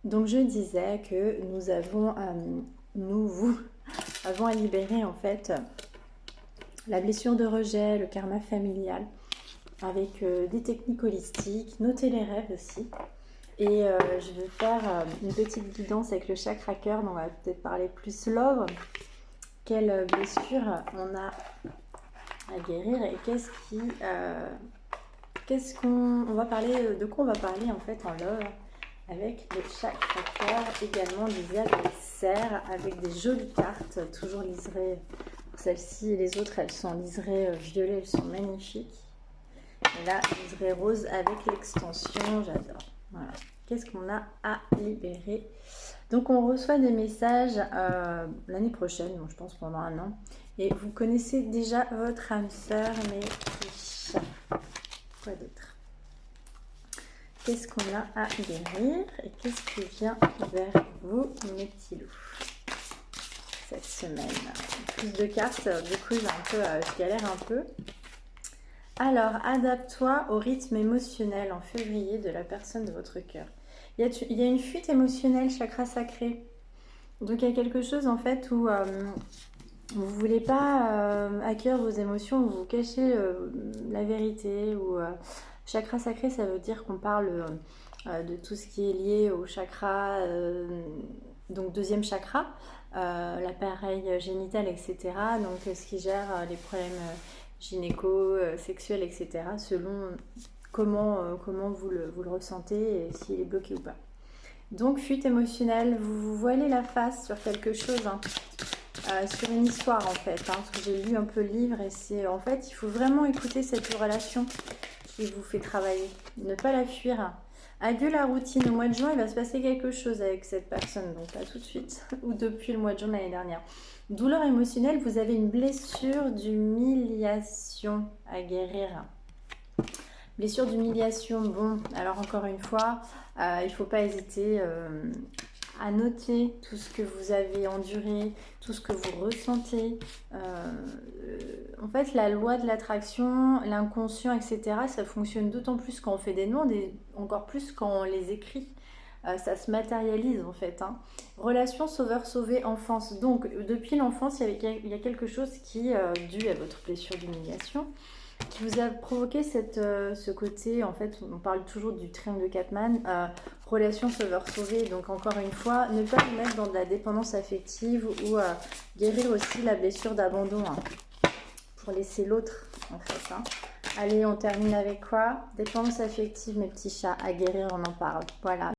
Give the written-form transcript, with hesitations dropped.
Donc je disais que vous avons à libérer en fait la blessure de rejet, le karma familial, avec des techniques holistiques, noter les rêves aussi. Et je vais faire une petite guidance avec le chakra cœur, donc on va peut-être parler plus love. Quelle blessure on a à guérir et on va parler, de quoi on va parler en fait en love avec le chakra cœur, également des adversaires avec des jolies cartes, toujours liserées. Celle-ci et les autres, elles sont liserées violet, elles sont magnifiques. Et là, liserée rose avec l'extension, j'adore. Voilà. Qu'est-ce qu'on a à libérer? Donc on reçoit des messages l'année prochaine, bon, je pense pendant 1 an. Et vous connaissez déjà votre âme sœur, mais quoi d'autre? Qu'est-ce qu'on a à guérir et qu'est-ce qui vient vers vous, mes petits loups, cette semaine? Plus de cartes, du coup je galère un peu. Alors, adapte-toi au rythme émotionnel en février de la personne de votre cœur. Il y a une fuite émotionnelle, chakra sacré. Donc il y a quelque chose en fait où vous ne voulez pas accueillir vos émotions, vous cachez la vérité. Chakra sacré, ça veut dire qu'on parle de tout ce qui est lié au chakra, donc deuxième chakra, l'appareil génital, etc. Donc ce qui gère les problèmes gynéco, sexuels, etc. selon comment vous le ressentez et s'il est bloqué ou pas. Donc fuite émotionnelle, vous voilez la face sur quelque chose, sur une histoire en fait, parce que j'ai lu un peu le livre et c'est en fait il faut vraiment écouter cette relation qui vous fait travailler, ne pas la fuir. Adieu la routine, au mois de juin il va se passer quelque chose avec cette personne, donc pas tout de suite, ou depuis le mois de juin de l'année dernière. Douleur émotionnelle, vous avez une blessure d'humiliation à guérir. Blessure d'humiliation, bon, alors encore une fois, il ne faut pas hésiter à noter tout ce que vous avez enduré, tout ce que vous ressentez. En fait, la loi de l'attraction, l'inconscient, etc., ça fonctionne d'autant plus quand on fait des demandes et encore plus quand on les écrit. Ça se matérialise en fait. Relation sauveur-sauvé enfance. Donc, depuis l'enfance, il y a quelque chose qui, dû à votre blessure d'humiliation, qui vous a provoqué ce côté, en fait, on parle toujours du triangle de Cartman, relation sauveur-sauvé. Donc encore une fois, ne pas vous mettre dans de la dépendance affective ou guérir aussi la blessure d'abandon, pour laisser l'autre en fait. Allez, on termine avec quoi? Dépendance affective, mes petits chats, à guérir, on en parle. Voilà.